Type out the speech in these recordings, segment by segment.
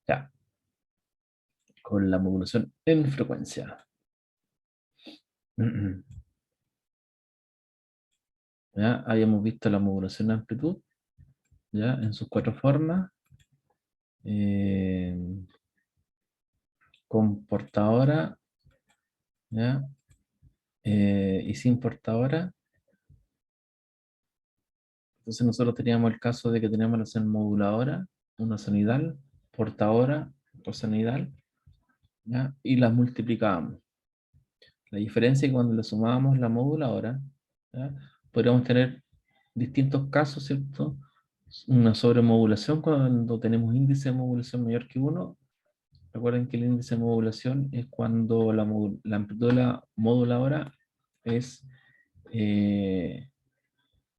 Ya, con la modulación en frecuencia. Ya, habíamos visto la modulación de amplitud, ya, en sus cuatro formas. eh, con portadora, ya, y sin portadora. Entonces nosotros teníamos el caso de que teníamos la señal moduladora, una sonidal, portadora, sonidal, ¿ya? Y las multiplicábamos. La diferencia es que cuando le sumábamos la moduladora, ¿ya? Podríamos tener distintos casos, ¿cierto? Una sobremodulación cuando tenemos índice de modulación mayor que uno. Recuerden que el índice de modulación es cuando la amplitud de la moduladora es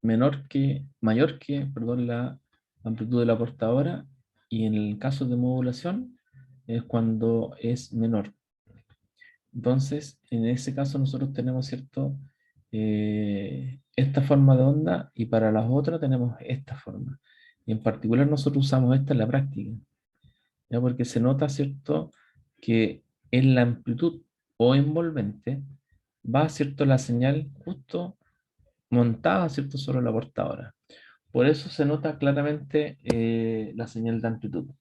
mayor que, perdón, la amplitud de la portadora, y en el caso de modulación es cuando es menor. Entonces, en ese caso nosotros tenemos, ¿cierto? Esta forma de onda, y para las otras tenemos esta forma. Y en particular nosotros usamos esta en la práctica, ¿ya? Porque se nota, ¿cierto? Que en la amplitud o envolvente va, ¿cierto? La señal justo montada, ¿cierto? Sobre la portadora. Por eso se nota claramente la señal de amplitud.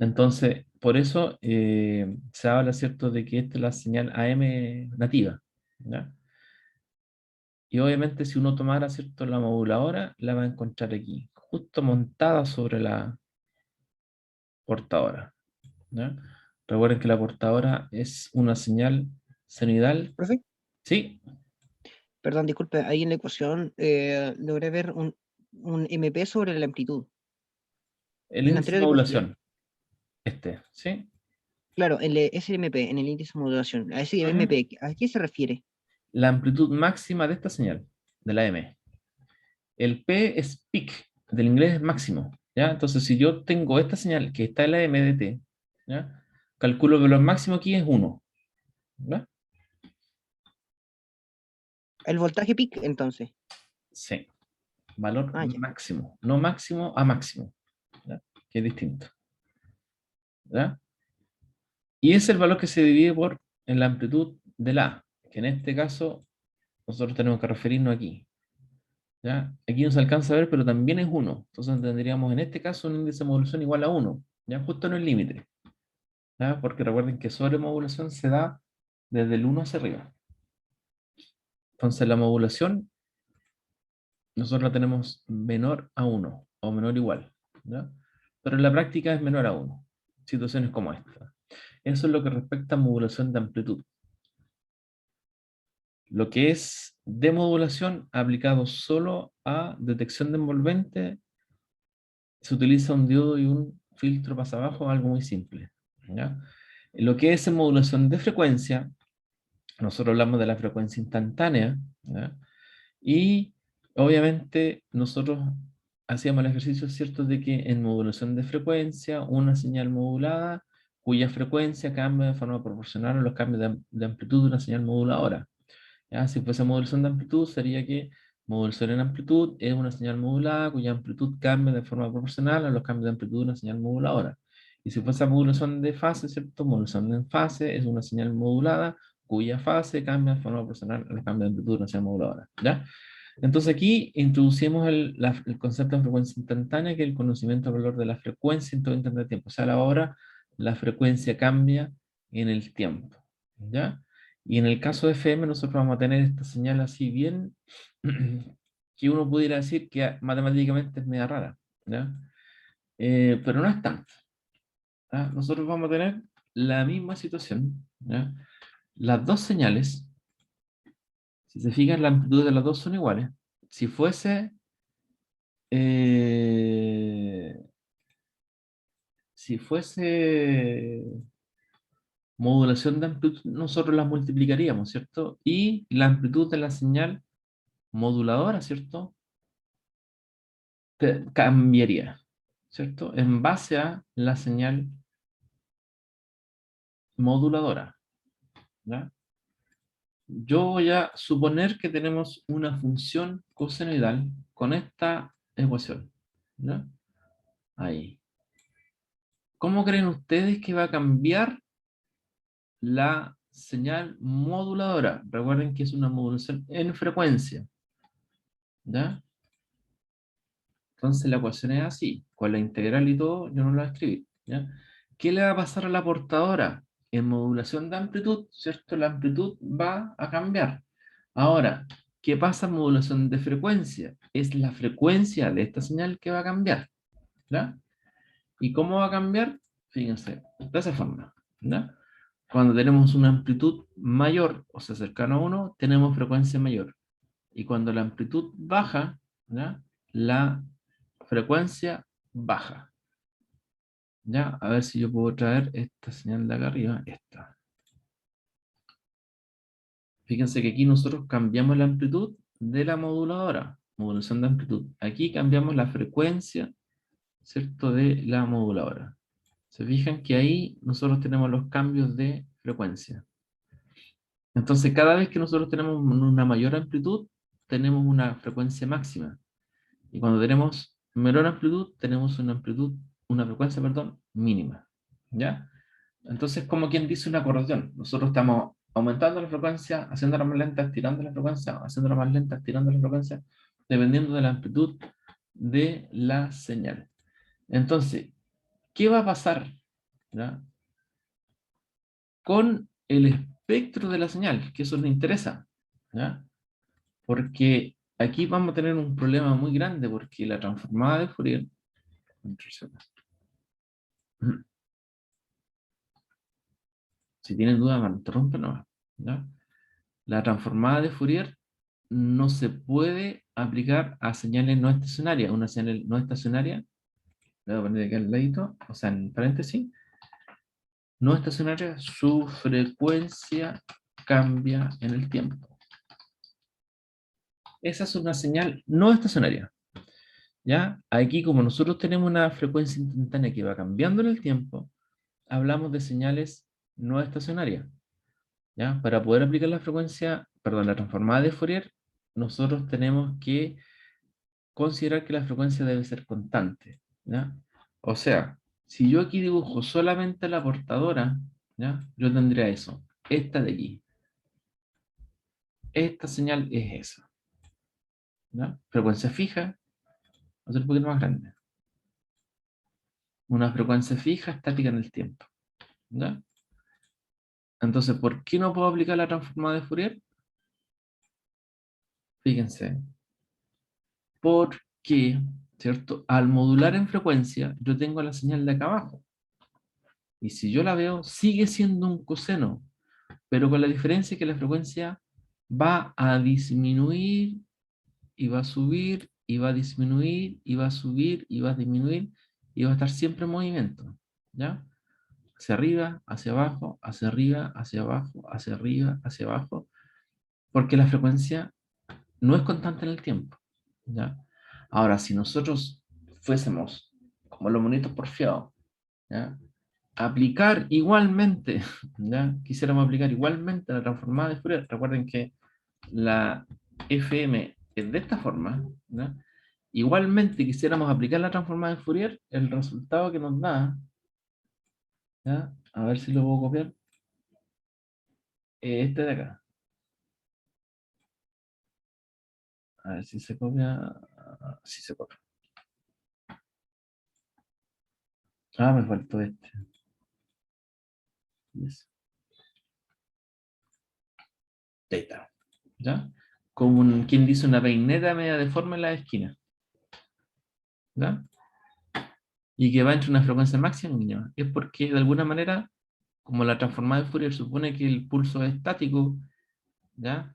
Entonces, por eso se habla, ¿cierto?, de que esta es la señal AM nativa, ¿ya? Y obviamente si uno tomara, ¿cierto?, la moduladora, la va a encontrar aquí, justo montada sobre la portadora, ¿ya? Recuerden que la portadora es una señal senoidal. Profe, Sí, perdón, disculpe, ahí en la ecuación logré ver un MP sobre la amplitud. el En la índice de anterior diapositiva. modulación, ¿sí? Claro, ese MP, en el índice de modulación. A ese Ujú. MP, ¿a qué se refiere? La amplitud máxima de esta señal, de la M. El P es peak, del inglés es máximo, ¿ya? Entonces, si yo tengo esta señal que está en la MDT, ¿ya? Calculo el valor máximo aquí es 1, ¿ya? El voltaje peak, entonces. Sí, valor Ah, ya. máximo, no máximo a máximo, ¿ya? Que es distinto, ¿ya? Y es el valor que se divide por en la amplitud de la A, que en este caso nosotros tenemos que referirnos aquí, ¿ya? Aquí no se alcanza a ver, pero también es 1. Entonces tendríamos en este caso un índice de modulación igual a 1, ¿ya? Justo en el límite, ¿ya? Porque recuerden que sobremodulación se da desde el 1 hacia arriba. Entonces la modulación nosotros la tenemos menor a 1 o menor o igual, ¿ya? Pero en la práctica es menor a 1. Situaciones como esta. Eso es lo que respecta a modulación de amplitud. Lo que es demodulación aplicado solo a detección de envolvente, se utiliza un diodo y un filtro pasabajo, algo muy simple, ¿ya? Lo que es en modulación de frecuencia, nosotros hablamos de la frecuencia instantánea, ¿ya? Y obviamente nosotros hacíamos el ejercicio, ¿cierto?, de que en modulación de frecuencia, una señal modulada cuya frecuencia cambia de forma proporcional a los cambios de amplitud de una señal moduladora, ¿ya? Si fuese modulación de amplitud, sería que modulación en amplitud es una señal modulada cuya amplitud cambia de forma proporcional a los cambios de amplitud de una señal moduladora. Y si fuese modulación de fase, ¿cierto? Modulación en fase es una señal modulada cuya fase cambia de forma proporcional a los cambios de amplitud de una señal moduladora, ¿ya? Entonces aquí introducimos el concepto de frecuencia instantánea, que es el conocimiento del valor de la frecuencia en todo instante de tiempo. O sea, a la hora la frecuencia cambia en el tiempo, ¿ya? Y en el caso de FM nosotros vamos a tener esta señal así bien, que uno pudiera decir que matemáticamente es media rara, ¿ya? Pero no es tanto, ¿ya? Nosotros vamos a tener la misma situación, ¿ya? Las dos señales, si se fijan, la amplitud de las dos son iguales. Si fuese Eh, si fuese modulación de amplitud, nosotros las multiplicaríamos, ¿cierto? Y la amplitud de la señal moduladora, ¿cierto? Cambiaría, ¿cierto? En base a la señal moduladora, ¿ya? Yo voy a suponer que tenemos una función cosenoidal con esta ecuación, ¿ya? Ahí. ¿Cómo creen ustedes que va a cambiar la señal moduladora? Recuerden que es una modulación en frecuencia, ¿ya? Entonces la ecuación es así, con la integral y todo, yo no la voy a escribir, ¿ya? ¿Qué le va a pasar a la portadora? En modulación de amplitud, ¿cierto? La amplitud va a cambiar. Ahora, ¿qué pasa en modulación de frecuencia? Es la frecuencia de esta señal que va a cambiar, ¿ya? ¿Y cómo va a cambiar? Fíjense, de esa forma, ¿ya? Cuando tenemos una amplitud mayor, o sea, cercano a 1, tenemos frecuencia mayor. Y cuando la amplitud baja, ¿ya? La frecuencia baja. ¿Ya? A ver si yo puedo traer esta señal de acá arriba, esta. Fíjense que aquí nosotros cambiamos la amplitud de la moduladora, modulación de amplitud. Aquí cambiamos la frecuencia, ¿cierto?, de la moduladora. Se fijan que ahí nosotros tenemos los cambios de frecuencia. Entonces, cada vez que nosotros tenemos una mayor amplitud, tenemos una frecuencia máxima. Y cuando tenemos menor amplitud, tenemos una frecuencia, perdón, mínima. ¿Ya? Entonces, como quien dice una acordeón, nosotros estamos aumentando la frecuencia, haciéndola más lenta, estirando la frecuencia, haciéndola más lenta, estirando la frecuencia, dependiendo de la amplitud de la señal. Entonces, ¿qué va a pasar, ¿ya?, con el espectro de la señal? Que eso nos interesa, ¿ya? Porque aquí vamos a tener un problema muy grande, porque la transformada de Fourier, si tienen dudas, me interrumpen nomás, ¿ya? La transformada de Fourier no se puede aplicar a señales no estacionarias. Una señal no estacionaria, le voy a poner aquí al ladito, o sea, en paréntesis, no estacionaria, su frecuencia cambia en el tiempo. Esa es una señal no estacionaria, ¿ya? Aquí, como nosotros tenemos una frecuencia instantánea que va cambiando en el tiempo, hablamos de señales no estacionarias, ¿ya? Para poder aplicar la frecuencia, perdón, la transformada de Fourier, nosotros tenemos que considerar que la frecuencia debe ser constante, ¿ya? O sea, si yo aquí dibujo solamente la portadora, ¿ya?, yo tendría eso, esta de aquí. Esta señal es esa, ¿ya? Frecuencia fija, va a ser un poquito más grande. Una frecuencia fija estática en el tiempo, ¿ya? Entonces, ¿por qué no puedo aplicar la transformada de Fourier? Fíjense, porque, ¿cierto?, al modular en frecuencia, yo tengo la señal de acá abajo. Y si yo la veo, sigue siendo un coseno, pero con la diferencia que la frecuencia va a disminuir y va a subir y va a disminuir y va a subir y va a disminuir y va a estar siempre en movimiento, ¿ya? Hacia arriba, hacia abajo, hacia arriba, hacia abajo, hacia arriba, hacia abajo, porque la frecuencia no es constante en el tiempo, ¿ya? Ahora, si nosotros fuésemos como los monitos porfiados, ¿ya?, aplicar igualmente, ¿ya?, quisiéramos aplicar igualmente la transformada de Fourier, recuerden que la FM es de esta forma, ¿ya?, igualmente quisiéramos aplicar la transformada de Fourier, el resultado que nos da, ¿ya?, a ver si lo puedo copiar, este de acá, a ver si se copia, si se copia, me faltó este, yes. Ahí está, ¿ya? Como quien dice, una peineta media deforme en la esquina, ¿ya? Y que va entre una frecuencia máxima y mínima. Es porque, de alguna manera, como la transformada de Fourier supone que el pulso es estático, ¿ya?,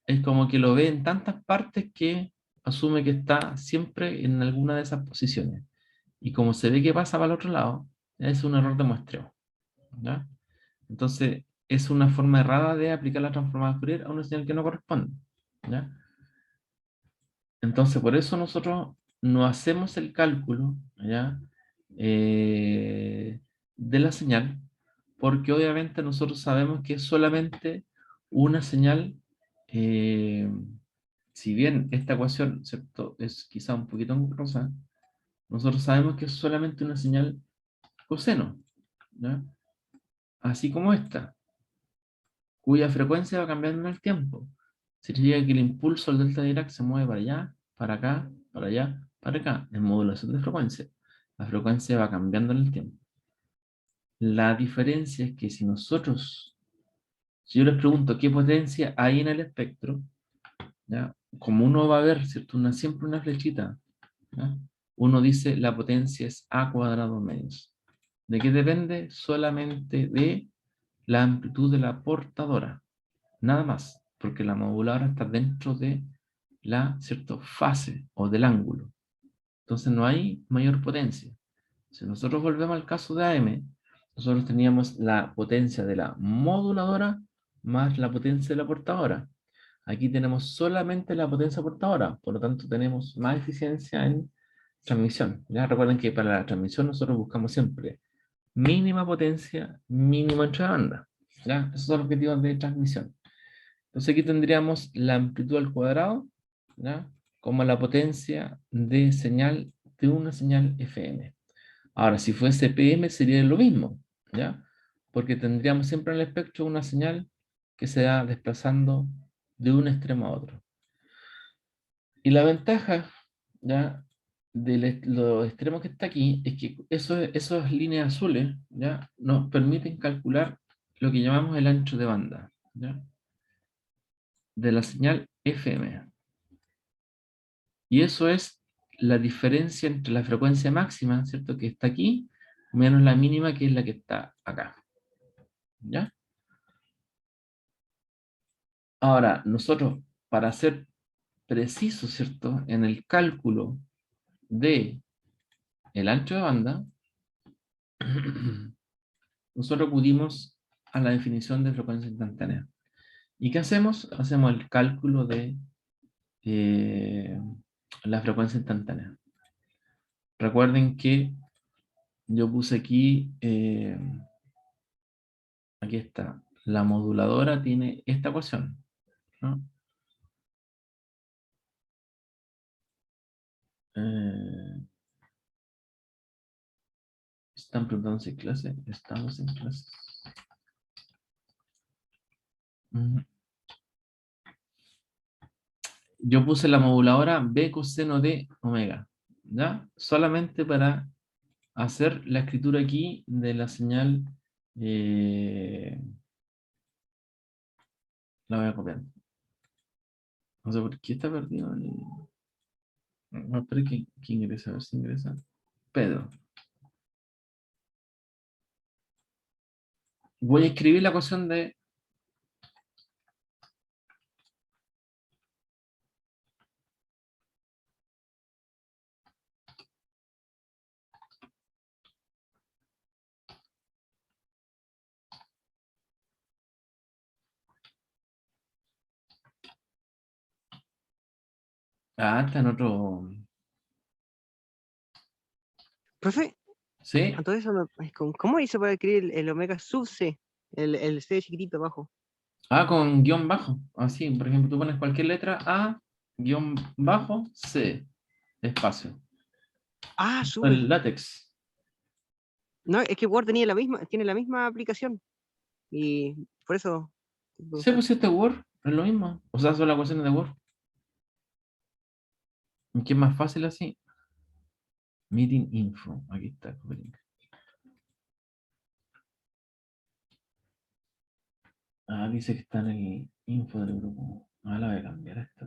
es como que lo ve en tantas partes que asume que está siempre en alguna de esas posiciones. Y como se ve que pasa para el otro lado, es un error de muestreo, ¿ya? Entonces, es una forma errada de aplicar la transformada de Fourier a una señal que no corresponde, ¿ya? Entonces, por eso nosotros no hacemos el cálculo, ¿ya?, de la señal, porque obviamente nosotros sabemos que es solamente una señal, eh, si bien esta ecuación, ¿cierto?, es quizá un poquito engorrosa, nosotros sabemos que es solamente una señal coseno, ¿ya? Así como esta, cuya frecuencia va cambiando en el tiempo. Significa que el impulso del delta de Dirac se mueve para allá, para acá, para allá, para acá, en modulación de frecuencia. La frecuencia va cambiando en el tiempo. La diferencia es que si yo les pregunto qué potencia hay en el espectro, ¿ya? Como uno va a ver, ¿cierto? Siempre una flechita, ¿ya? Uno dice la potencia es a cuadrado medios. ¿De qué depende? Solamente de la amplitud de la portadora. Nada más, porque la moduladora está dentro de la, ¿cierto?, fase o del ángulo. Entonces no hay mayor potencia. Si nosotros volvemos al caso de AM, nosotros teníamos la potencia de la moduladora más la potencia de la portadora. Aquí tenemos solamente la potencia portadora, por lo tanto tenemos más eficiencia en transmisión. Ya recuerden que para la transmisión nosotros buscamos siempre mínima potencia, mínimo ancho de banda. ¿Ya? Esos son los objetivos de transmisión. Entonces aquí tendríamos la amplitud al cuadrado, ¿ya?, como la potencia de señal de una señal FM. Ahora, si fuese PM sería lo mismo, ¿ya? Porque tendríamos siempre en el espectro una señal que se va desplazando de un extremo a otro. Y la ventaja, ¿ya?, de los extremos que está aquí es que esas líneas azules, ¿ya?, nos permiten calcular lo que llamamos el ancho de banda, ¿ya?, de la señal FM. Y eso es la diferencia entre la frecuencia máxima, ¿cierto?, que está aquí, menos la mínima, que es la que está acá. ¿Ya? Ahora, nosotros, para ser precisos, ¿cierto?, en el cálculo de el ancho de banda, nosotros acudimos a la definición de frecuencia instantánea. ¿Y qué hacemos? Hacemos el cálculo de eh, la frecuencia instantánea. Recuerden que yo puse aquí, aquí está, la moduladora tiene esta ecuación, ¿no? Están preguntando si clase, estamos en clase. Yo puse la moduladora B coseno de omega, ¿ya? Solamente para hacer la escritura aquí de la señal, la voy a copiar. No sé por qué está perdido. No, espera que ingresa, a ver si ingresa. Pedro. Voy a escribir la ecuación de... Ah, está en otro... Profe, ¿Sí? a todo eso, ¿cómo hizo para escribir el omega sub C? El C chiquitito abajo. Ah, con guión bajo. Así, por ejemplo, tú pones cualquier letra A, guión bajo, C, espacio. Ah, súper. El látex. No, es que Word tiene la misma aplicación. Y por eso, te Se preguntaba. pusiste Word, es lo mismo. O sea, son las ecuaciones de Word. ¿Qué es más fácil así? Meeting info. Aquí está. Ah, dice que está en el info del grupo. Ah, la voy a cambiar esto.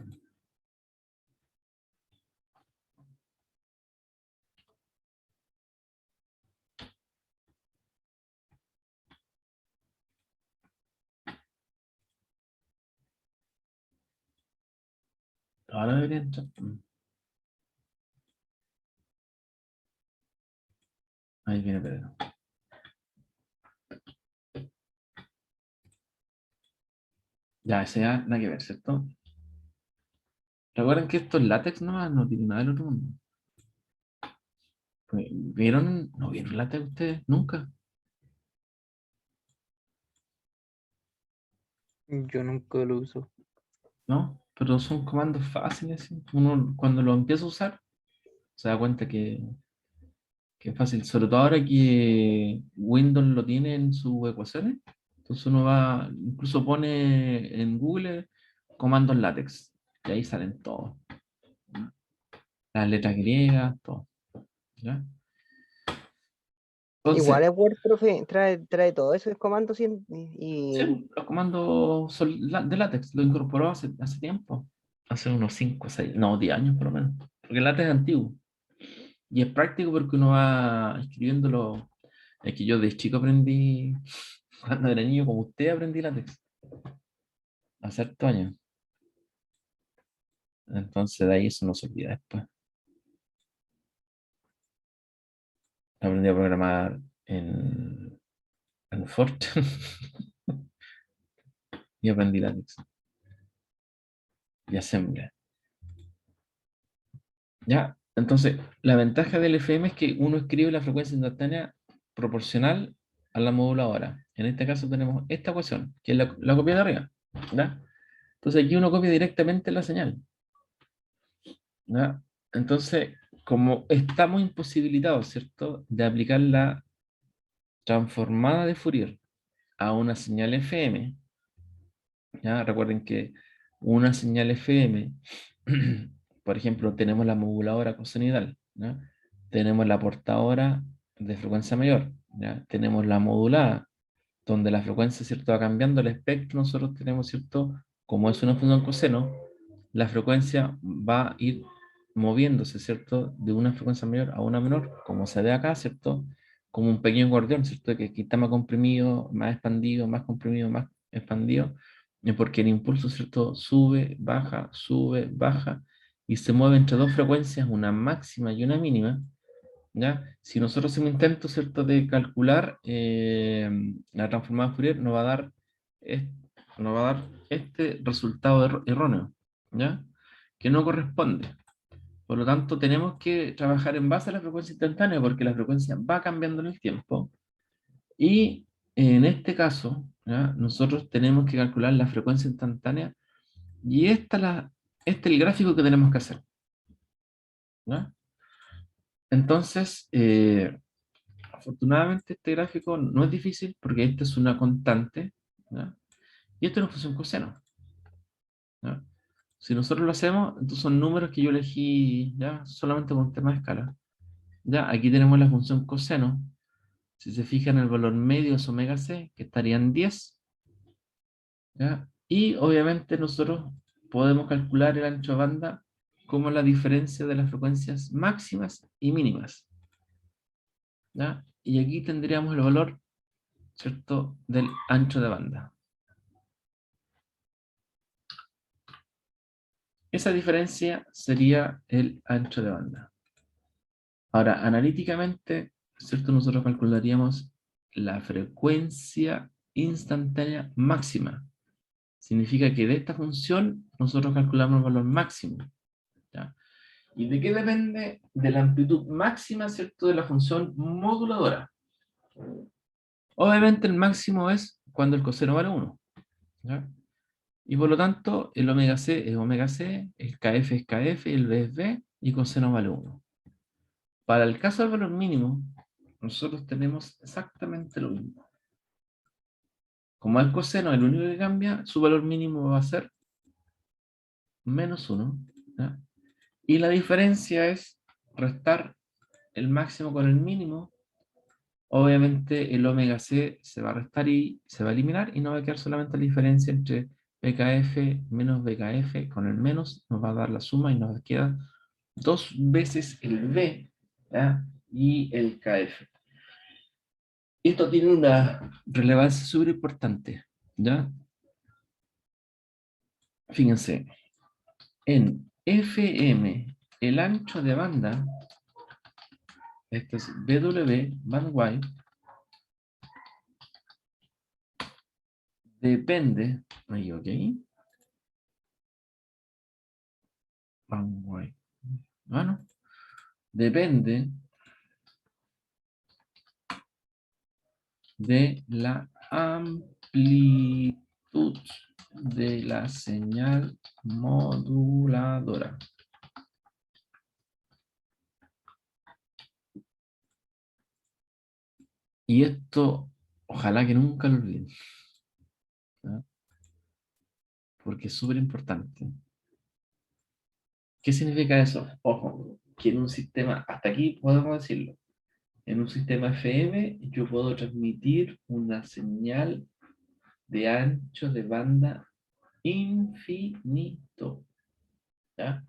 Ahora debería entrar. Ahí viene Pedro. Ya, ese ya nada que ver, ¿cierto? Recuerden que esto es látex nomás, no tiene nada del otro mundo. ¿Vieron? ¿No vieron látex ustedes? Nunca, Yo nunca lo uso. ¿no? Pero son comandos fáciles, ¿sí? Uno cuando lo empieza a usar se da cuenta que es fácil, sobre todo ahora que Windows lo tiene en sus ecuaciones. Entonces uno va, incluso pone en Google comandos LaTeX, y ahí salen todos, las letras griegas, todo. ¿Ya? Igual Entonces, es Word, profe, trae todo eso, es comando sí, los comandos son de LaTeX, lo incorporó hace tiempo, hace unos 5 6 no, 10 años por lo menos, porque el LaTeX es antiguo. Y es práctico porque uno va escribiéndolo. Es que yo de chico aprendí, cuando era niño, como usted, aprendí LaTeX, hace hartos años. Entonces de ahí eso no se olvida después. Aprendí a programar en Fortran y aprendí LaTeX y Assembler. Ya, entonces la ventaja del FM es que uno escribe la frecuencia instantánea proporcional a la moduladora. En este caso tenemos esta ecuación, que es la copia de arriba. ¿Ya? Entonces aquí uno copia directamente la señal. ¿Ya? Entonces, como estamos imposibilitados, ¿cierto?, de aplicar la transformada de Fourier a una señal FM, ¿ya? Recuerden que una señal FM, por ejemplo, tenemos la moduladora cosinidal, ¿ya? Tenemos la portadora de frecuencia mayor, ¿ya? Tenemos la modulada, donde la frecuencia, ¿cierto?, va cambiando el espectro. Nosotros tenemos, ¿cierto?, como es una función coseno, la frecuencia va a ir moviéndose, ¿cierto?, de una frecuencia mayor a una menor, como se ve acá, ¿cierto?, como un pequeño acordeón, ¿cierto?, que aquí está más comprimido, más expandido, más comprimido, más expandido, porque el impulso, ¿cierto?, sube, baja, y se mueve entre dos frecuencias, una máxima y una mínima. ¿Ya? Si nosotros hacemos intento, ¿cierto?, de calcular la transformada de Fourier, es- nos va a dar este resultado erróneo, ¿ya? Que no corresponde. Por lo tanto, tenemos que trabajar en base a la frecuencia instantánea, porque la frecuencia va cambiando en el tiempo. Y en este caso, ¿ya?, nosotros tenemos que calcular la frecuencia instantánea, y este es el gráfico que tenemos que hacer, ¿ya? Entonces, afortunadamente este gráfico no es difícil porque esta es una constante, ¿ya? Y esto es una función coseno, ¿ya? Si nosotros lo hacemos, estos son números que yo elegí, ¿ya?, solamente con tema de escala. ¿Ya? Aquí tenemos la función coseno. Si se fijan, el valor medio es omega c, que estaría en 10. ¿Ya? Y obviamente nosotros podemos calcular el ancho de banda como la diferencia de las frecuencias máximas y mínimas, ¿ya? Y aquí tendríamos el valor, ¿cierto?, del ancho de banda. Esa diferencia sería el ancho de banda. Ahora, analíticamente, ¿cierto?, nosotros calcularíamos la frecuencia instantánea máxima. Significa que de esta función nosotros calculamos el valor máximo, ¿ya? ¿Y de qué depende? De la amplitud máxima, ¿cierto?, de la función moduladora. Obviamente el máximo es cuando el coseno vale 1, ¿ya? Y por lo tanto, el omega c es omega c, el kf es kf, el b es b, y coseno vale 1. Para el caso del valor mínimo, nosotros tenemos exactamente lo mismo. Como el coseno es el único que cambia, su valor mínimo va a ser menos 1. ¿Ya? Y la diferencia es restar el máximo con el mínimo. Obviamente el omega c se va a restar y se va a eliminar, y no va a quedar solamente la diferencia entre BKF menos BKF. Con el menos nos va a dar la suma y nos queda dos veces el B, ¿ya?, y el KF. Esto tiene una relevancia súper importante, ¿ya? Fíjense, en FM, el ancho de banda, este es BW, bandwidth, depende, ahí, ok, bandwidth, bueno, depende de la amplitud de la señal moduladora. Y esto, ojalá que nunca lo olviden, ¿ya? Porque es súper importante. ¿Qué significa eso? Ojo, que en un sistema, hasta aquí podemos decirlo, en un sistema FM yo puedo transmitir una señal de ancho de banda infinito, ¿ya?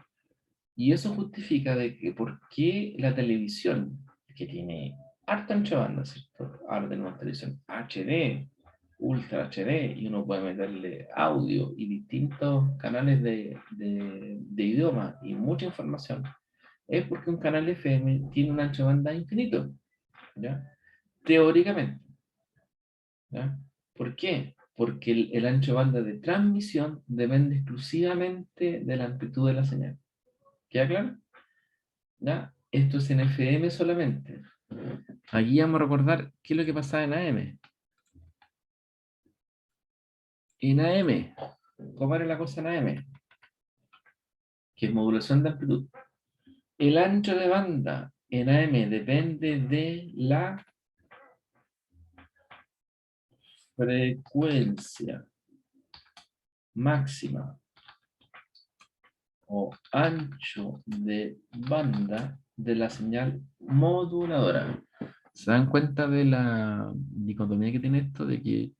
Y eso justifica de que por qué la televisión, que tiene harta ancho de banda, ¿cierto? Ahora tenemos televisión HD, Ultra HD, y uno puede meterle audio y distintos canales de idioma y mucha información. Es porque un canal FM tiene un ancho de banda infinito, ¿ya? Teóricamente, ¿ya? ¿Por qué? Porque el ancho de banda de transmisión depende exclusivamente de la amplitud de la señal. ¿Queda claro? ¿Ya? Esto es en FM solamente. Aquí vamos a recordar qué es lo que pasaba en AM. En AM, ¿cómo era la cosa en AM? Que es modulación de amplitud. El ancho de banda en AM depende de la frecuencia máxima o ancho de banda de la señal moduladora. ¿Se dan cuenta de la dicotomía que tiene esto? De que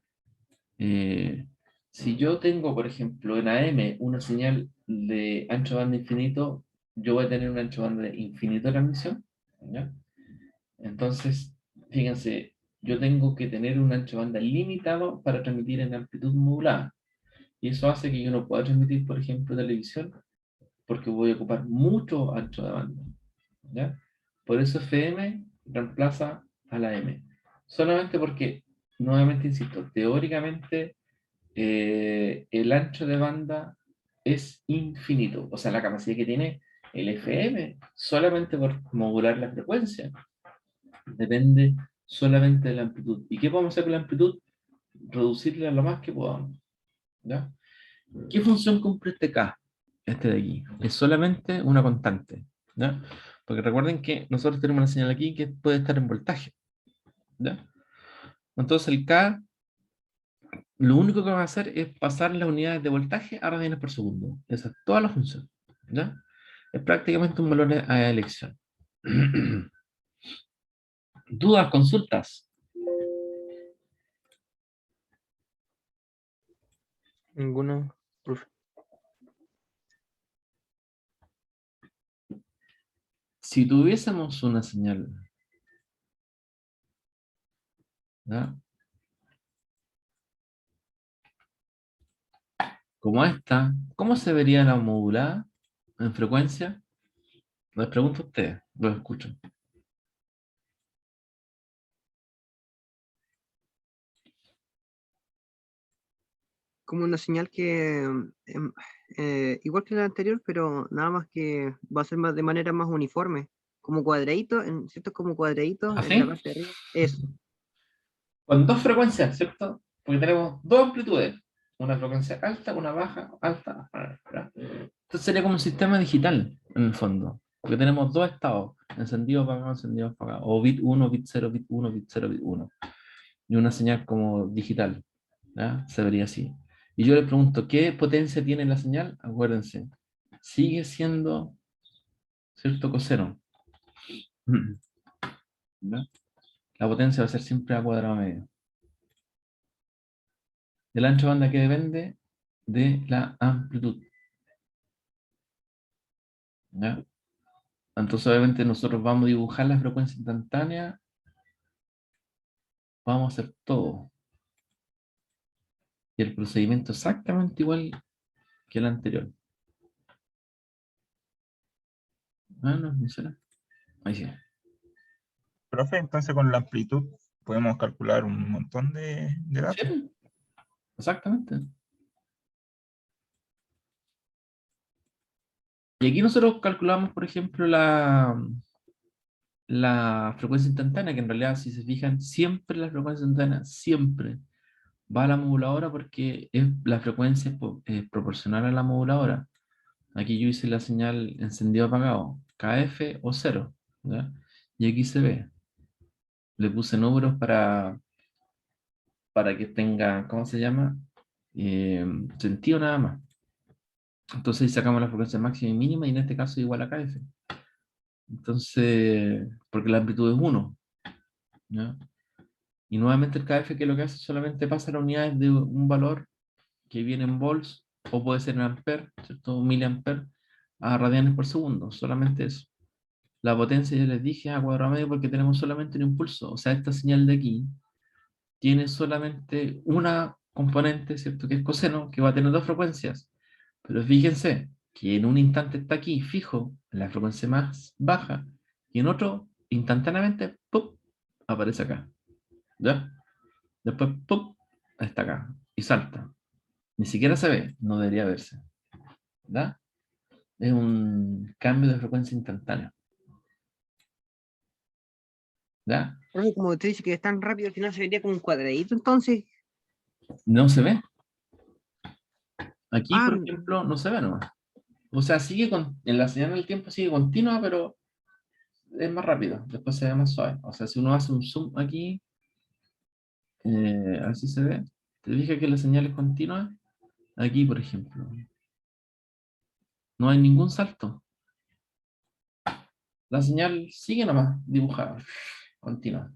si yo tengo, por ejemplo, en AM una señal de ancho de banda infinito, yo voy a tener un ancho de banda de infinito de transmisión, ¿ya? Entonces, fíjense, yo tengo que tener un ancho de banda limitado para transmitir en amplitud modulada. Y eso hace que yo no pueda transmitir, por ejemplo, televisión, porque voy a ocupar mucho ancho de banda, ¿ya? Por eso FM reemplaza a la M. Solamente porque, nuevamente insisto, teóricamente el ancho de banda es infinito. O sea, la capacidad que tiene el FM, solamente por modular la frecuencia, depende solamente de la amplitud. ¿Y qué podemos hacer con la amplitud? Reducirla lo más que podamos, ¿ya? ¿Qué función cumple este K? Este de aquí. Es solamente una constante, ¿ya? Porque recuerden que nosotros tenemos una señal aquí que puede estar en voltaje, ¿ya? Entonces el K, lo único que va a hacer es pasar las unidades de voltaje a radianes por segundo. Esa es toda la función, ¿ya? Es prácticamente un valor a elección. ¿Dudas, consultas? Ninguna, profe. Si tuviésemos una señal, ¿ya? Como esta, ¿cómo se vería la modulada en frecuencia? Les pregunto a ustedes, los escucho. Como una señal que, igual que la anterior, pero nada más que va a ser más de manera más uniforme, como cuadradito, ¿cierto? Como cuadradito en la ¿Así? parte de arriba. Eso. Con dos frecuencias, ¿cierto? Porque tenemos dos amplitudes. Una frecuencia alta, una baja, alta. ¿Verdad? Entonces sería como un sistema digital, en el fondo. Porque tenemos dos estados, encendido, apagado, encendido, apagado. O bit 1, bit 0, bit 1, bit 0, bit 1. Y una señal como digital, ¿ya? Se vería así. Y yo le pregunto, ¿qué potencia tiene la señal? Acuérdense, sigue siendo, ¿cierto? Coseno. ¿Ya? La potencia va a ser siempre a cuadrado medio. El ancho de banda que depende de la amplitud, ¿ya? Entonces obviamente nosotros vamos a dibujar la frecuencia instantánea, vamos a hacer todo. Y el procedimiento exactamente igual que el anterior. Ah, no, funciona. Ahí sí. Profe, entonces con la amplitud podemos calcular un montón de datos. Sí, exactamente. Y aquí nosotros calculamos, por ejemplo, la frecuencia instantánea, que en realidad, si se fijan, siempre la frecuencia instantánea, siempre va a la moduladora porque la frecuencia es proporcional a la moduladora. Aquí yo hice la señal encendido apagado, KF o 0, ¿ya? Y aquí se ve. Le puse números para que tenga, ¿cómo se llama? Sentido nada más. Entonces ahí sacamos la frecuencia máxima y mínima, y en este caso igual a KF. Entonces, porque la amplitud es 1, ¿ya? Y nuevamente el KF, que lo que hace solamente pasa las unidades de un valor que viene en volts, o puede ser en amperes, ¿cierto? Miliamperes, a radianes por segundo, solamente eso. La potencia, ya les dije, a cuadrado medio, porque tenemos solamente un impulso. O sea, esta señal de aquí tiene solamente una componente, ¿cierto? Que es coseno, que va a tener dos frecuencias. Pero fíjense que en un instante está aquí fijo, en la frecuencia más baja, y en otro, instantáneamente, ¡pum!, aparece acá. ¿Ya? Después, ¡pum!, está acá. Y salta. Ni siquiera se ve, no debería verse. ¿Ya? Es un cambio de frecuencia instantáneo. ¿Ya? Profe, como usted dice que es tan rápido, al final se vería como un cuadradito, entonces. No se ve. Aquí, Ah, por ejemplo, no se ve nomás. O sea, en la señal del tiempo sigue continua, pero es más rápido. Después se ve más suave. O sea, si uno hace un zoom aquí, así se ve. Te dije que la señal es continua. Aquí, por ejemplo, no hay ningún salto. La señal sigue nomás dibujada, continua.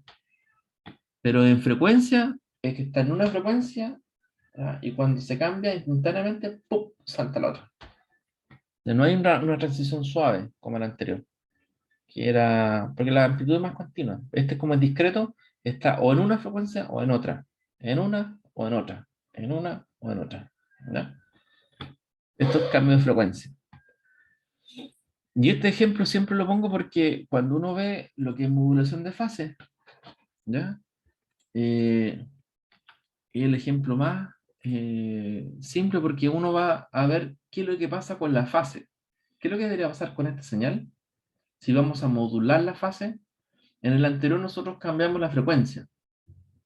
Pero en frecuencia, es que está en una frecuencia, ¿ya? Y cuando se cambia instantáneamente, ¡pum!, salta la otra. No hay una transición suave como la anterior, que era, porque la amplitud es más continua. Este, como es discreto, está o en una frecuencia o en otra, en una o en otra, en una o en otra, ¿ya? Esto es cambio de frecuencia. Y este ejemplo siempre lo pongo porque cuando uno ve lo que es modulación de fase, ¿ya? Es el ejemplo más simple, porque uno va a ver qué es lo que pasa con la fase. ¿Qué es lo que debería pasar con esta señal? Si vamos a modular la fase, en el anterior nosotros cambiamos la frecuencia.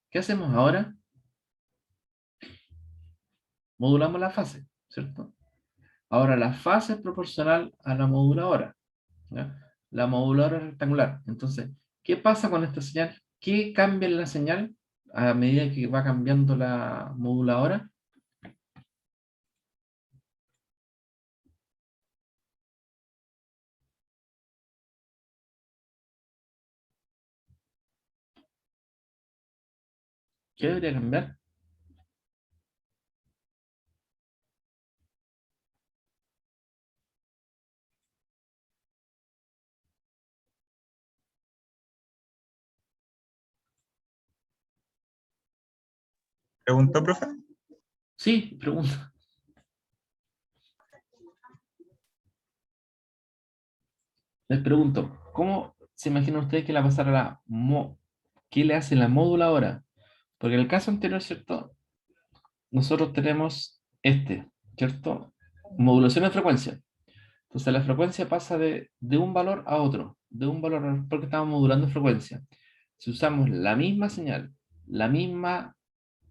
¿Qué hacemos ahora? Modulamos la fase, ¿cierto? Ahora la fase es proporcional a la moduladora, ¿ya? La moduladora es rectangular. Entonces, ¿qué pasa con esta señal? ¿Qué cambia en la señal a medida que va cambiando la moduladora? ¿Qué debería cambiar? ¿Preguntó, profe? Sí, pregunta. Les pregunto, ¿cómo se imaginan ustedes que la pasará ¿qué le hace la moduladora? Porque en el caso anterior, ¿cierto? Nosotros tenemos ¿cierto? Modulación de frecuencia. Entonces la frecuencia pasa de un valor a otro, de un valor a otro, porque estamos modulando frecuencia. Si usamos la misma señal, la misma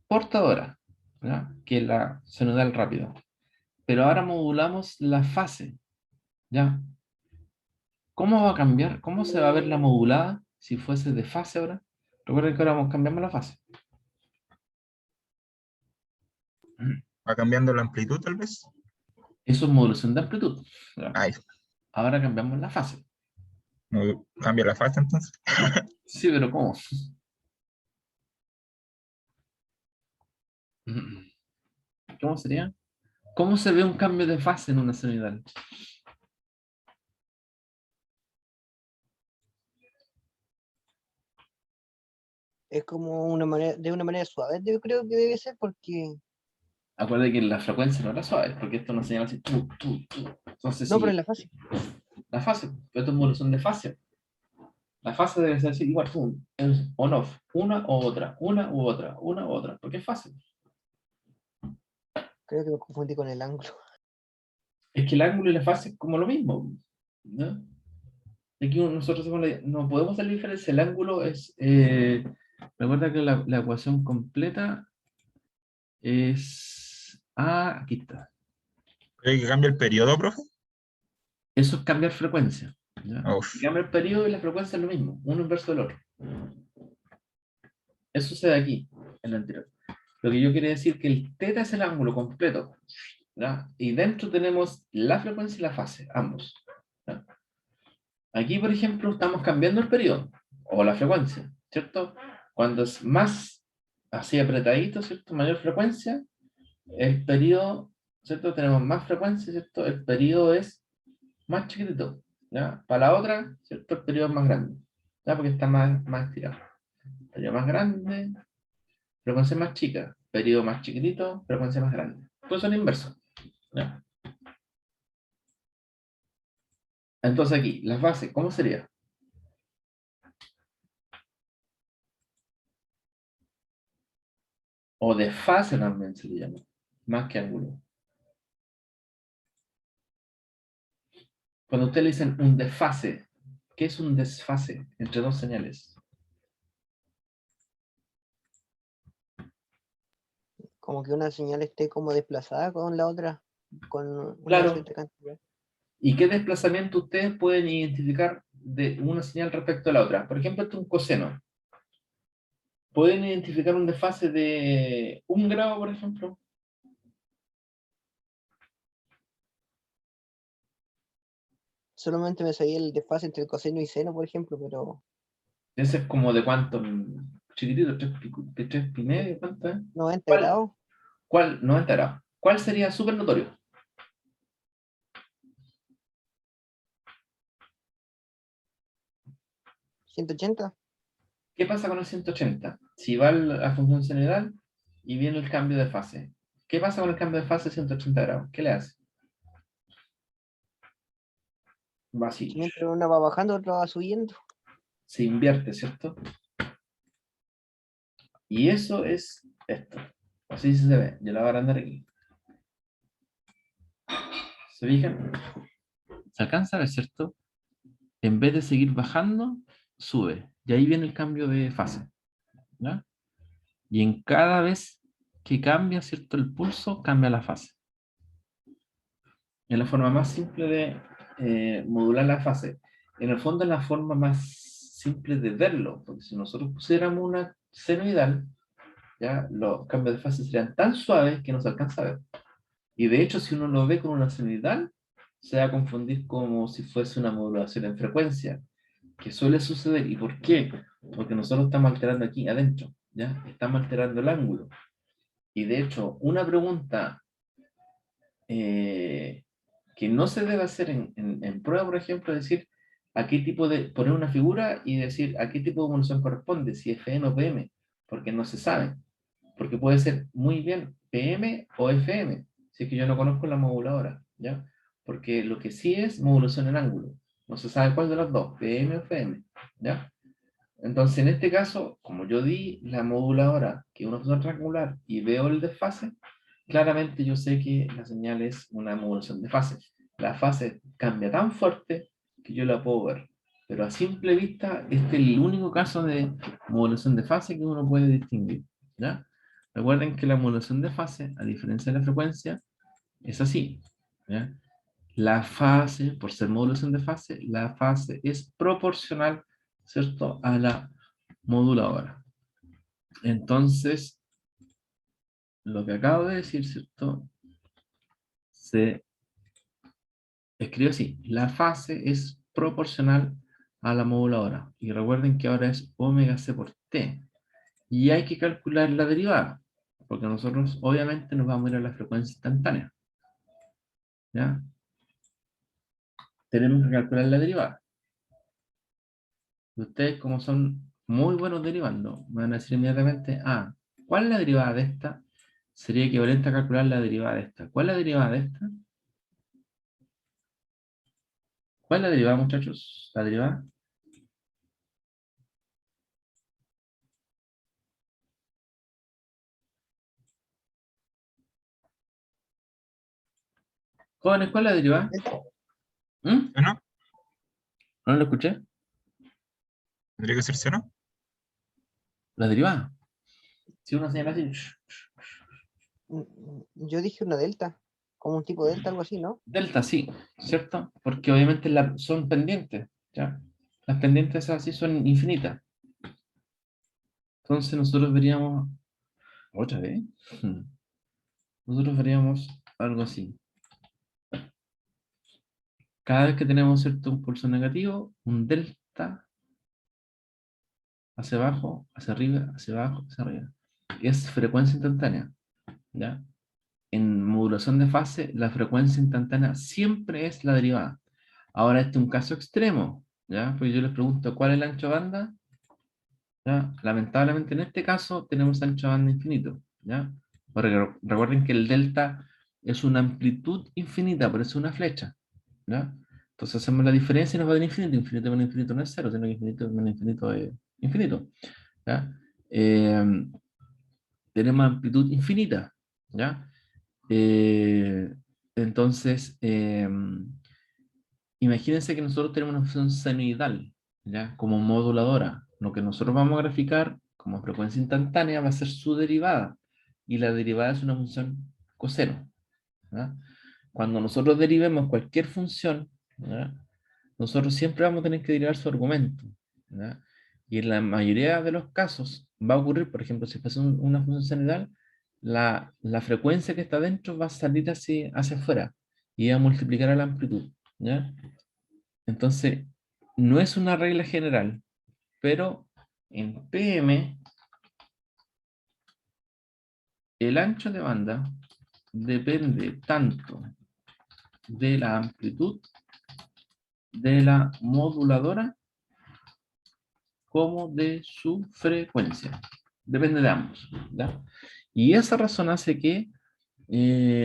portadora, ¿ya? Que la sinodal rápido, pero ahora modulamos la fase, ¿ya? ¿Cómo va a cambiar? ¿Cómo se va a ver la modulada si fuese de fase ahora? Recuerden que ahora cambiamos la fase. ¿Va cambiando la amplitud tal vez? Eso es modulación de amplitud, ¿ya? Ahí, Ahora cambiamos la fase. cambia la fase entonces. Sí, pero ¿cómo? ¿Cómo sería? ¿Cómo se ve un cambio de fase en una senoidal? es como una manera, de una manera suave, yo creo que debe ser porque. Acuérdate que la frecuencia no era suave, porque esto no señala así. Entonces, No, pero en sí, la fase. la fase, esto es modulación de fase. La fase debe ser así, igual, es on-off, una u otra, una u otra, una u otra, porque es fácil. Creo que me confundí con el ángulo. Es que el ángulo y la fase es como lo mismo, ¿no? Aquí nosotros no podemos hacer la diferencia. El ángulo es. Recuerda que la ecuación completa es. Ah, aquí está. ¿Cree que cambia el periodo, profe? Eso es cambiar frecuencia, ¿ya? Uf, Si cambia el periodo y la frecuencia es lo mismo, uno inverso del otro. Eso sucede aquí, en la anterior. Lo que yo quería decir que el teta es el ángulo completo, ¿ya? Y dentro tenemos la frecuencia y la fase, ambos, ¿ya? Aquí, por ejemplo, estamos cambiando el periodo, o la frecuencia, ¿cierto? Cuando es más así apretadito, ¿cierto? Mayor frecuencia, el periodo, ¿cierto? Tenemos más frecuencia, ¿cierto? El periodo es más chiquitito, ¿ya? Para la otra, ¿cierto? El periodo es más grande, ¿ya? Porque está más estirado. Periodo más grande, frecuencia más chica, periodo más chiquitito, frecuencia más grande. Pues son inversos, ¿ya? Entonces aquí, las bases, ¿cómo sería? O desfase también se le llama, más que ángulo. Cuando usted le dicen un desfase, ¿qué es un desfase entre dos señales? Como que una señal esté como desplazada con la otra, con una Claro. cierta cantidad. ¿Y qué desplazamiento ustedes pueden identificar de una señal respecto a la otra? Por ejemplo, esto es un coseno. ¿Pueden identificar un desfase de 1 grado, por ejemplo? Solamente me sabía el desfase entre el coseno y seno, por ejemplo, pero Ese es como de cuánto, chiquitito, 3 pi medio, ¿cuánto es? 90 ¿Cuál? grados, ¿Cuál? 90 grados. ¿Cuál sería súper notorio? 180. ¿Qué pasa con el 180? Si va a función senoidal y viene el cambio de fase. ¿Qué pasa con el cambio de fase 180 grados? ¿Qué le hace? Va así. Si mientras una va bajando, otra va subiendo. Se invierte, ¿cierto? Y eso es esto. Así se ve. Yo la voy a agrandar aquí. ¿Se fijan? ¿Se alcanza a ver, cierto? En vez de seguir bajando, sube. Y ahí viene el cambio de fase, ¿ya? Y en cada vez que cambia, ¿cierto? El pulso, cambia la fase. Es la forma más simple de modular la fase. En el fondo es la forma más simple de verlo, porque si nosotros pusiéramos una senoidal, ya los cambios de fase serían tan suaves que no se alcanza a ver. Y de hecho, si uno lo ve con una senoidal, se va a confundir como si fuese una modulación en frecuencia, que suele suceder. ¿Y por qué? Porque nosotros estamos alterando aquí adentro, ¿ya? Estamos alterando el ángulo. Y de hecho, una pregunta que no se debe hacer en prueba, por ejemplo, es decir, a qué tipo de, poner una figura y decir a qué tipo de evolución corresponde, si es FM o PM, porque no se sabe. Porque puede ser muy bien PM o FM, si es que yo no conozco la moduladora, ¿ya? Porque lo que sí es modulación en ángulo. No se sabe cuál de los dos, PM o FM, ¿ya? Entonces, en este caso, como yo di la moduladora, que es una función triangular, y veo el desfase, claramente yo sé que la señal es una modulación de fase. La fase cambia tan fuerte que yo la puedo ver. Pero a simple vista, este es el único caso de modulación de fase que uno puede distinguir, ¿ya? Recuerden que la modulación de fase, a diferencia de la frecuencia, es así, ¿ya? La fase, por ser modulación de fase, la fase es proporcional, ¿cierto?, a la moduladora. Entonces, lo que acabo de decir, ¿cierto?, se escribe así. La fase es proporcional a la moduladora. Y recuerden que ahora es omega c por t. Y hay que calcular la derivada, porque nosotros obviamente nos vamos a ir a la frecuencia instantánea, ¿ya? Tenemos que calcular la derivada. Y ustedes, como son muy buenos derivando, me van a decir inmediatamente, ah, ¿cuál es la derivada de esta? Sería equivalente a calcular la derivada de esta. ¿Cuál es la derivada de esta? ¿Cuál es la derivada, muchachos? ¿La derivada? Jóvenes, ¿cuál es la derivada? ¿Mm? ¿Seno? ¿No lo escuché? ¿Tendría que ser seno? La derivada. Si uno señala así, Yo dije una delta, como un tipo delta, algo así, ¿no? delta, sí, ¿cierto? Porque obviamente son pendientes, ¿ya? Las pendientes así son infinitas. Entonces nosotros veríamos, otra vez, nosotros veríamos algo así. Cada vez que tenemos cierto impulso negativo, un delta hacia abajo, hacia arriba, hacia abajo, hacia arriba. Es frecuencia instantánea, ¿ya? En modulación de fase, la frecuencia instantánea siempre es la derivada. Ahora, este es un caso extremo, ¿ya? Porque yo les pregunto, ¿cuál es el ancho de banda? ¿Ya? Lamentablemente, en este caso, tenemos ancho de banda infinito, ¿ya? Porque recuerden que el delta es una amplitud infinita, pero es una flecha, ¿ya? Entonces hacemos la diferencia y nos va a dar infinito. Infinito menos infinito no es cero, sino que infinito menos infinito es infinito, ¿ya? Eh, tenemos amplitud infinita, ¿ya? Eh, entonces, imagínense que nosotros tenemos una función senoidal, ¿ya? Como moduladora. Lo que nosotros vamos a graficar como frecuencia instantánea va a ser su derivada. Y la derivada es una función coseno, ¿ya? Cuando nosotros derivemos cualquier función, ¿ya? Nosotros siempre vamos a tener que derivar su argumento, ¿ya? Y en la mayoría de los casos va a ocurrir, por ejemplo, si pasa una función senoidal, la frecuencia que está dentro va a salir así hacia afuera y va a multiplicar a la amplitud, ¿ya? Entonces, no es una regla general, pero en PM el ancho de banda depende tanto de la amplitud de la moduladora como de su frecuencia. Depende de ambos, ¿ya? Y esa razón hace que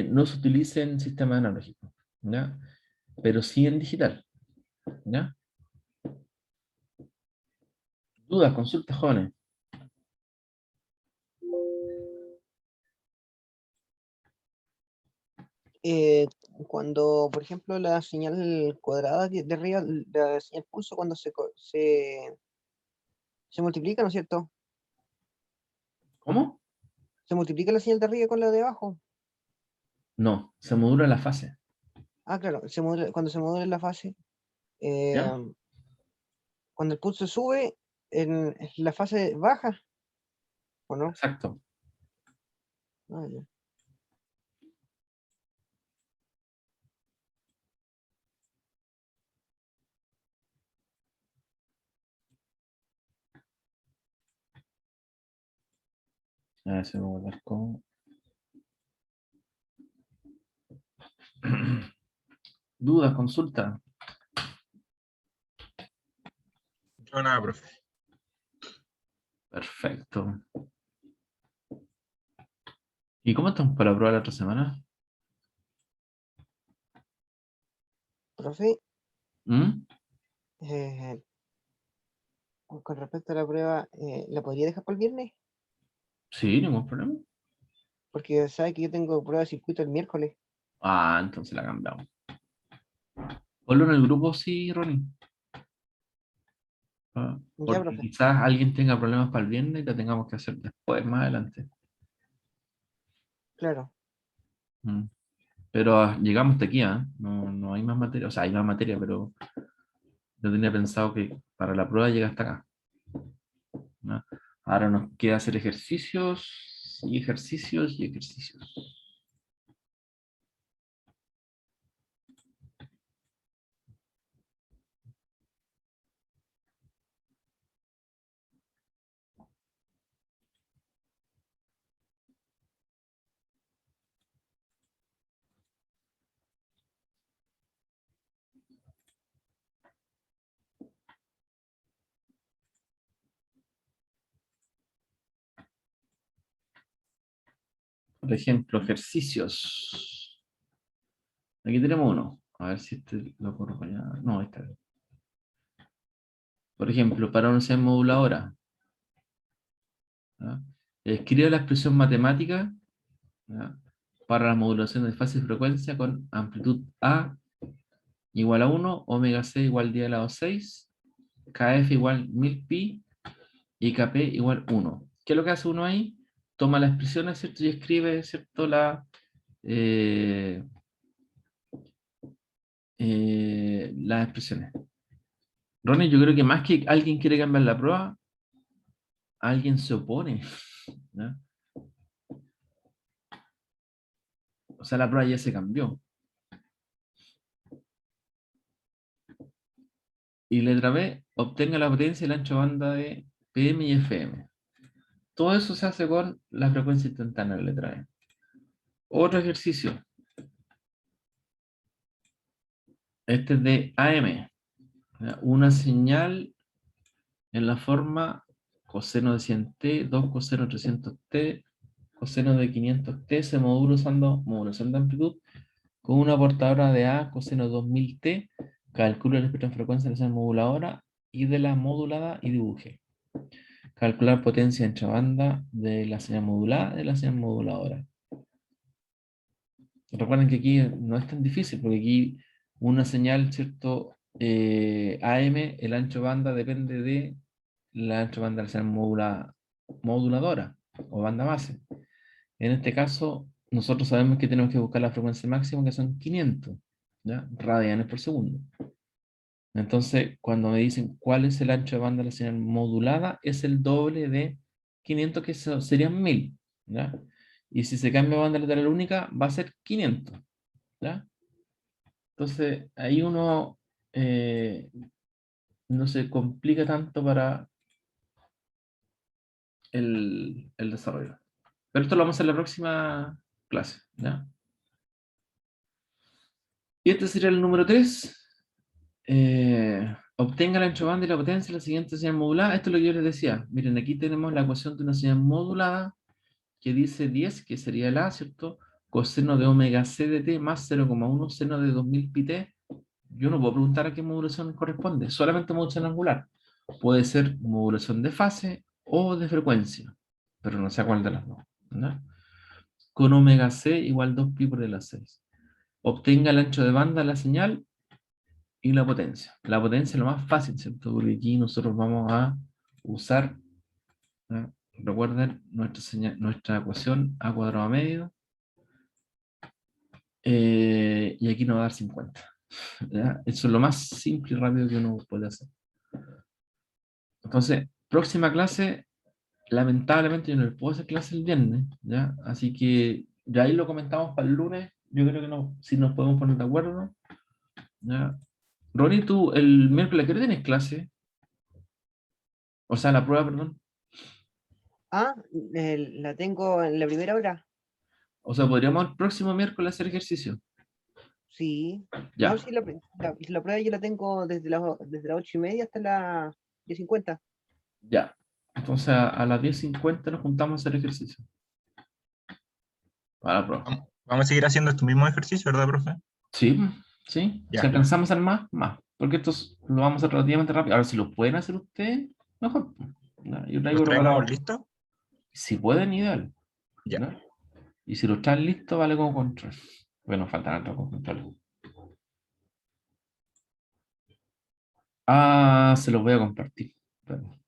no se utilice en sistema analógico, ¿ya? Pero sí en digital, ¿ya? Dudas, consultas, jóvenes. Eh, Cuando, por ejemplo, la señal cuadrada de arriba, la señal pulso, cuando se multiplica, ¿no es cierto? ¿Cómo? Se multiplica la señal de arriba con la de abajo. No, se modula la fase, Ah, claro, cuando se modula la fase, eh, ¿ya? cuando el pulso sube, en la fase baja, ¿o no? Exacto. Ah, ya. A ver si me voy a dar con... Dudas, consultas. Yo nada, profe. Perfecto. ¿Y cómo estamos para la prueba la otra semana? Profe, ¿Mm? eh, con respecto a la prueba, ¿la podría dejar para el viernes? Sí, ningún problema. Porque sabe que yo tengo prueba de circuito el miércoles. Ah, entonces la cambiamos. Ponlo en el grupo, sí, Ronnie. Ah, Ya, porque profe, quizás alguien tenga problemas para el viernes y la tengamos que hacer después, más adelante. claro. Mm. Pero llegamos hasta aquí, ¿ah? No, no hay más materia. O sea, hay más materia, pero yo tenía pensado que para la prueba llega hasta acá, ¿no? Ahora nos queda hacer ejercicios y ejercicios y ejercicios. Por ejemplo, ejercicios. Aquí tenemos uno. A ver si este lo corro para allá. No, este. Por ejemplo, para una unidad moduladora, ¿ya? Escribe la expresión matemática, ¿ya? Para la modulación de fase y frecuencia con amplitud A igual a 1, omega c igual 10 elevado a 6, kf igual 1000pi y kp igual 1. ¿Qué es lo que hace uno ahí? Toma las expresiones, ¿cierto? Y escribe, ¿cierto? Eh, las expresiones. Ronnie, yo creo que más que alguien quiere cambiar la prueba, alguien se opone, ¿ya? O sea, la prueba ya se cambió. Y letra B, obtenga la potencia y el ancho de banda de PM y FM. Todo eso se hace con la frecuencia instantánea, letra E. Otro ejercicio. Este es de AM. ¿Ya? Una señal en la forma coseno de 100t, 2 coseno de 300t, coseno de 500t, se modula usando modulación de amplitud con una portadora de A coseno de 2000t, calcula el espectro de frecuencia de la señal moduladora y de la modulada y dibuje. Calcular potencia ancha banda de la señal modulada y de la señal moduladora. Recuerden que aquí no es tan difícil, porque aquí una señal, ¿cierto? AM, el ancho banda depende de la ancho banda de la señal moduladora o banda base. En este caso, nosotros sabemos que tenemos que buscar la frecuencia máxima, que son 500, ¿ya? Radianes por segundo. Entonces, cuando me dicen cuál es el ancho de banda de la señal modulada, es el doble de 500, que serían 1000, ¿ya? Y si se cambia banda lateral única, va a ser 500, ¿ya? Entonces, ahí uno no se complica tanto para el desarrollo. Pero esto lo vamos a hacer en la próxima clase, ¿ya? Y este sería el número 3. Obtenga el ancho banda y la potencia de la siguiente señal modulada. Esto es lo que yo les decía. Miren, aquí tenemos la ecuación de una señal modulada que dice 10, que sería el A, ¿cierto? Coseno de omega c de t más 0,1 seno de 2000 pi t. Yo no puedo preguntar a qué modulación corresponde, solamente modulación angular. Puede ser modulación de fase o de frecuencia, pero no sé a cuál de las dos, ¿no? Con omega c igual 2 pi por la 6. Obtenga el ancho de banda de la señal y la potencia. La potencia es lo más fácil, ¿cierto? Porque aquí nosotros vamos a usar, ¿no? Recuerden nuestra ecuación a cuadrado medio, y aquí nos va a dar 50. ¿Ya? Eso es lo más simple y rápido que uno puede hacer. Entonces, próxima clase, lamentablemente yo no les puedo hacer clase el viernes, ¿ya? Así que ya ahí lo comentamos para el lunes. Yo creo que no, si nos podemos poner de acuerdo, ¿ya? Ronnie, tú el miércoles, ¿a qué hora tienes clase? O sea, la prueba, perdón. Ah, la tengo en la primera hora. O sea, podríamos el próximo miércoles hacer ejercicio. Sí. No, Ya, sí, la prueba yo la tengo desde las 8:30 hasta las 10:50. ya. Entonces a las 10:50 nos juntamos a hacer ejercicio. Para la prueba. Vamos a seguir haciendo estos mismos ejercicios, ¿verdad, profe? Sí, sí. Si Ya. alcanzamos a hacer más, más. Porque estos lo vamos a hacer relativamente rápido. Ahora, si lo pueden hacer ustedes, mejor. ¿No? Yo traigo ¿Los traemos preparado. listos? Si pueden, ideal. Ya. ¿No? Y si lo están listos, vale como control. Bueno, faltan otros con control. Ah, se los voy a compartir. Espérame.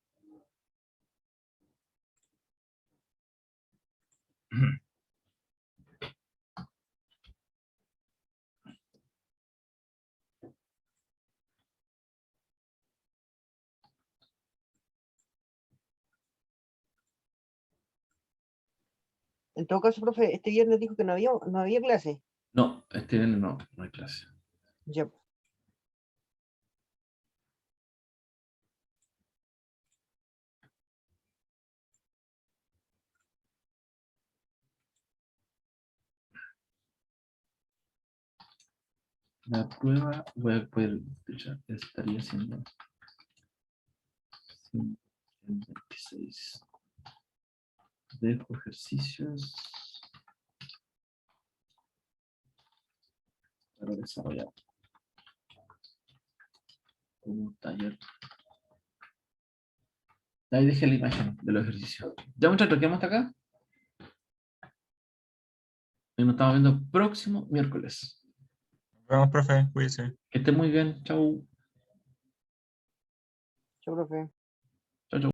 En todo caso, profe, este viernes dijo que no había clase. No, este viernes no, no hay clase. Ya. La prueba voy a poder, ya estaría haciendo 26. Dejo ejercicios para desarrollar como taller. Ahí dejé la imagen de los ejercicios. Ya, muchachos, ¿quedamos hasta acá? Y nos estamos viendo próximo miércoles. Nos vemos, profe. Cuídese. Que estén muy bien. Chau. Chao, profe.